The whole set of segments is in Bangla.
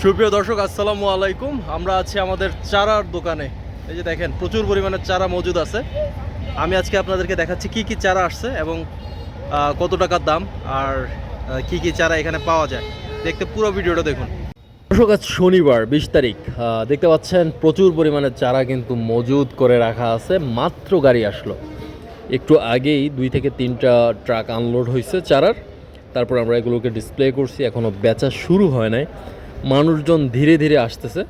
সুপ্রিয় দর্শক, আসসালামু আলাইকুম। আমরা আছি আমাদের চারার দোকানে। এই যে দেখেন, প্রচুর পরিমাণে চারা মজুদ আছে। আমি আজকে আপনাদেরকে দেখাচ্ছি কি কি চারা আসছে এবং কত টাকার দাম আর কি কি চারা এখানে পাওয়া যায়। দেখতে পুরো ভিডিওটা দেখুন। দর্শক, আজ শনিবার 20 তারিখ। দেখতে পাচ্ছেন প্রচুর পরিমাণে চারা কিন্তু মজুদ করে রাখা আছে। মাত্র গাড়ি আসলো, একটু আগেই 2 থেকে 3টা ট্রাক আনলোড হয়েছে চারার। তারপর আমরা এগুলোকে ডিসপ্লে করছি, এখনও বেচা শুরু হয় নাই। মানুষজন ধীরে ধীরে আসতেছে।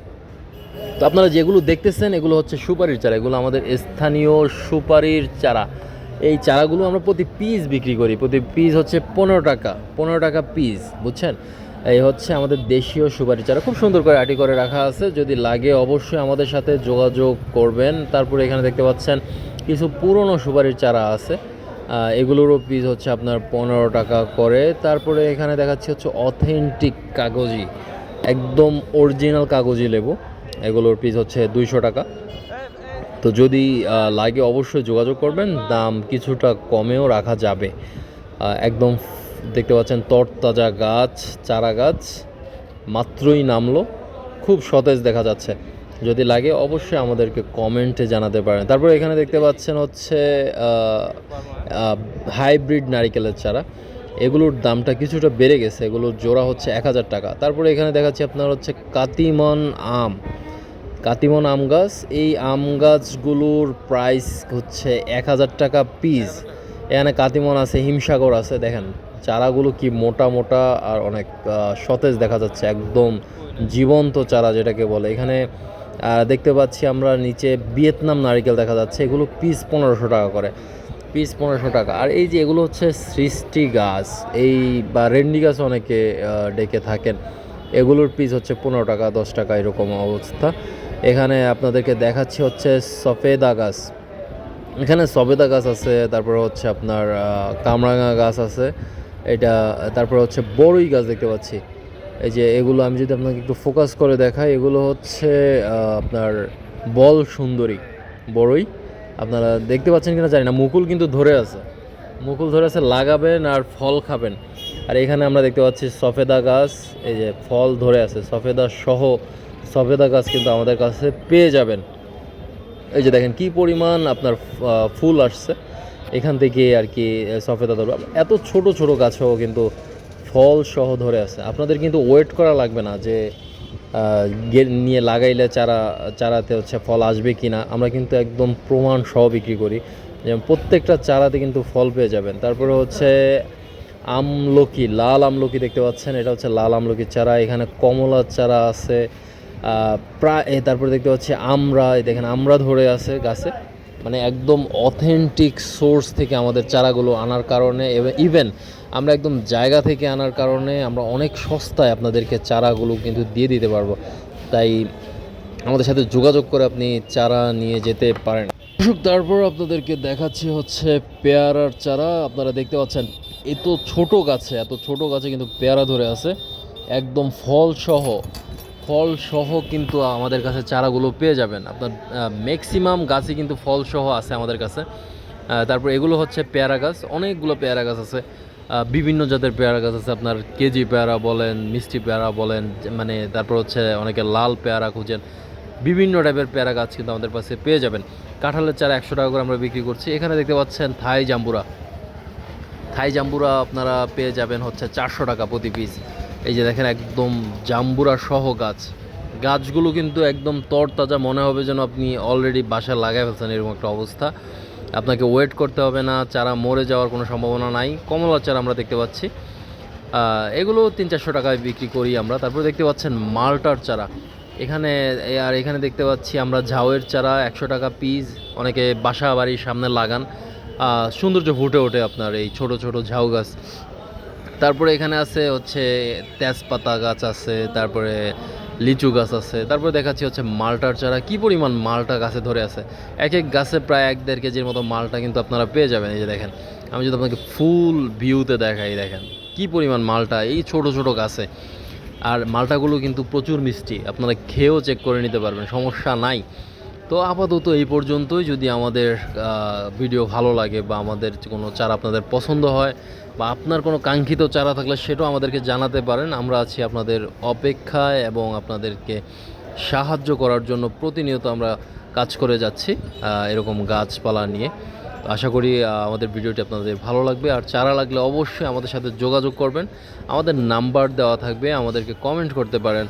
তো আপনারা যেগুলো দেখতেছেন এগুলো হচ্ছে সুপারির চারা। এগুলো আমাদের স্থানীয় সুপারির চারা। এই চারাগুলো আমরা প্রতি পিস বিক্রি করি। প্রতি পিস হচ্ছে 15 টাকা পিস, বুঝছেন? এই হচ্ছে আমাদের দেশীয় সুপারি চারা। খুব সুন্দর করে আটি করে রাখা আছে। যদি লাগে অবশ্যই আমাদের সাথে যোগাযোগ করবেন। তারপরে এখানে দেখতে পাচ্ছেন কিছু পুরনো সুপারির চারা আছে। এগুলোরও পিস হচ্ছে আপনার 15 টাকা করে। তারপরে এখানে দেখাচ্ছি হচ্ছে অথেন্টিক কাগজি, একদম অরিজিনাল কাগজি লেবু। এগুলোর পিস হচ্ছে 200 টাকা। তো যদি লাগে অবশ্যই যোগাযোগ করবেন, দাম কিছুটা কমেও রাখা যাবে। একদম দেখতে পাচ্ছেন তরতাজা গাছ, চারা গাছ মাত্রই নামলো, খুব সতেজ দেখা যাচ্ছে। যদি লাগে অবশ্যই আমাদেরকে কমেন্টে জানাতে পারেন। তারপর এখানে দেখতে পাচ্ছেন হচ্ছে হাইব্রিড নারিকেলের চারা। এগুলোর দামটা কিছুটা বেড়ে গেছে। এগুলোর জোড়া হচ্ছে 1000 টাকা। তারপরে এখানে দেখাচ্ছি আপনার হচ্ছে কাতিমন আম গাছ। এই আম গাছগুলোর প্রাইস হচ্ছে 1000 টাকা পিস। এখানে কাতিমন আছে, হিমসাগর আছে। দেখেন চারাগুলো কি মোটা মোটা আর অনেক সতেজ দেখা যাচ্ছে, একদম জীবন্ত চারা যেটাকে বলে। এখানে দেখতে পাচ্ছি আমরা নিচে ভিয়েতনাম নারিকেল দেখা যাচ্ছে। এগুলো পিস 1500 টাকা করে, পিস 1500 টাকা। আর এই যে এগুলো হচ্ছে সৃষ্টি গাছ, এই বা রেন্ডি গাছ অনেকে ডেকে থাকেন। এগুলোর পিস হচ্ছে 15 টাকা, 10 টাকা এরকম অবস্থা। এখানে আপনাদেরকে দেখাচ্ছি হচ্ছে সফেদা গাছ। এখানে সবেদা গাছ আছে, তারপর হচ্ছে আপনার কামরাঙা গাছ আছে এটা। তারপর হচ্ছে বড়ই গাছ দেখতে পাচ্ছি। এই যে এগুলো আমি যদি আপনাকে একটু ফোকাস করে দেখাই, এগুলো হচ্ছে আপনার বল সুন্দরী বড়ই। আপনারা দেখতে পাচ্ছেন কিনা জানি না, মুকুল কিন্তু ধরে আছে, লাগাবেন আর ফল খাবেন। আর এখানে আমরা দেখতে পাচ্ছি সফেদা গাছ, এই যে ফল ধরে আছে সফেদা সহ। সফেদা গাছ কিন্তু আমাদের কাছে পেয়ে যাবেন। এই যে দেখেন কি পরিমাণ আপনার ফুল আসছে এখান থেকে আর কি। সফেদা ধরবে, এত ছোট ছোট গাছও কিন্তু ফল সহ ধরে আছে। আপনাদের কিন্তু ওয়েট করা লাগবে না যে নিয়ে লাগাইলে চারাতে হচ্ছে ফল আসবে কি না। আমরা কিন্তু একদম প্রমাণ সহ বিক্রি করি, যেমন প্রত্যেকটা চারাতে কিন্তু ফল পেয়ে যাবেন। তারপরে হচ্ছে আমলকি, লাল আমলকি দেখতে পাচ্ছেন, এটা হচ্ছে লাল আমলকির চারা। এখানে কমলার চারা আছে প্রায়। তারপরে দেখতে পাচ্ছি আমরা, দেখেন আমরা ধরে আছে গাছে, মানে একদম অথেন্টিক সোর্স থেকে আমাদের চারাগুলো আনার কারণে, ইভেন আমরা একদম জায়গা থেকে আনার কারণে আমরা অনেক সস্তায় আপনাদেরকে চারাগুলো কিন্তু দিয়ে দিতে পারবো। তাই আমাদের সাথে যোগাযোগ করে আপনি চারা নিয়ে যেতে পারেন। তারপর আপনাদেরকে দেখাচ্ছি হচ্ছে পেয়ারার চারা। আপনারা দেখতে পাচ্ছেন এত ছোট গাছে কিন্তু পেয়ারা ধরে আছে, একদম ফল সহ কিন্তু আমাদের কাছে চারাগুলো পেয়ে যাবেন। আপনার ম্যাক্সিমাম গাছই কিন্তু ফল সহ আছে আমাদের কাছে। তারপর এগুলো হচ্ছে পেয়ারা গাছ, অনেকগুলো পেয়ারা গাছ আছে, বিভিন্ন জাতের পেয়ারা গাছ আছে। আপনার কেজি পেয়ারা বলেন, মিষ্টি পেয়ারা বলেন, মানে তারপর হচ্ছে অনেকে লাল পেয়ারা খুঁজেন, বিভিন্ন টাইপের পেয়ারা গাছ কিন্তু আমাদের কাছে পেয়ে যাবেন। কাঁঠালের চারা 100 টাকা করে আমরা বিক্রি করছি। এখানে দেখতে পাচ্ছেন থাই জাম্বুরা আপনারা পেয়ে যাবেন হচ্ছে 400 টাকা প্রতি পিস। এই যে দেখেন একদম জাম্বুরা সহ গাছগুলো কিন্তু একদম তরতাজা, মনে হবে যেন আপনি অলরেডি বাসায় লাগাই ফেলছেন, এরকম একটা অবস্থা। আপনাকে ওয়েট করতে হবে না, চারা মরে যাওয়ার কোনো সম্ভাবনা নাই। কমলার চারা আমরা দেখতে পাচ্ছি, এগুলো 300-400 টাকায় বিক্রি করি আমরা। তারপরে দেখতে পাচ্ছেন মালটার চারা এখানে দেখতে পাচ্ছি আমরা ঝাউয়ের চারা 100 টাকা পিস। অনেকে বাসা বাড়ির সামনে লাগান, সৌন্দর্য ফুটে ওঠে আপনার এই ছোট ছোট ঝাউ গাছ। তারপরে এখানে আছে হচ্ছে তেজপাতা গাছ আছে, তারপরে লিচু গাছ আছে। তারপরে দেখাচ্ছি হচ্ছে মালটার চারা। কি পরিমাণ মালটা গাছে ধরে আছে, এক এক গাছে প্রায় 1-1.5 কেজির মতো মালটা কিন্তু আপনারা পেয়ে যাবেন। এই যে দেখেন, আমি যদি আপনাকে ফুল ভিউতে দেখাই, দেখেন কি পরিমাণ মালটা এই ছোট ছোট গাছে। আর মালটাগুলো কিন্তু প্রচুর মিষ্টি, আপনারা খেয়েও চেক করে নিতে পারবেন, সমস্যা নাই। তো আপাতত এই পর্যন্তই। যদি আমাদের ভিডিও ভালো লাগে বা আমাদের কোনো চারা আপনাদের পছন্দ হয় বা আপনার কোনো কাঙ্ক্ষিত চারা থাকলে সেটাও আমাদেরকে জানাতে পারেন। আমরা আছি আপনাদের অপেক্ষায় এবং আপনাদেরকে সাহায্য করার জন্য প্রতিনিয়ত আমরা কাজ করে যাচ্ছি এরকম গাছপালা নিয়ে। তো আশা করি আমাদের ভিডিওটি আপনাদের ভালো লাগবে। আর চারা লাগলে অবশ্যই আমাদের সাথে যোগাযোগ করবেন। আমাদের নাম্বার দেওয়া থাকবে, আমাদেরকে কমেন্ট করতে পারেন।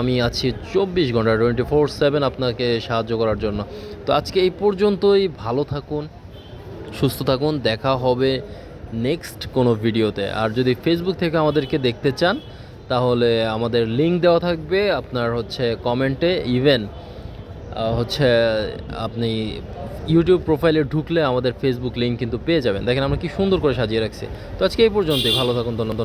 আমি আছি 24 ঘন্টা 24/7 আপনাকে সাহায্য করার জন্য। তো আজকে এই পর্যন্তই। ভালো থাকুন, সুস্থ থাকুন। দেখা হবে নেক্সট কোনো ভিডিওতে। আর যদি ফেসবুক থেকে আমাদেরকে দেখতে চান তাহলে আমাদের লিঙ্ক দেওয়া থাকবে আপনার হচ্ছে কমেন্টে। ইভেন হচ্ছে আপনি ইউটিউব প্রোফাইলে ঢুকলে আমাদের ফেসবুক লিঙ্ক কিন্তু পেয়ে যাবেন। দেখেন আমরা কি সুন্দর করে সাজিয়ে রাখছি। তো আজকে এই পর্যন্তই। ভালো থাকুন, ধন্যবাদ।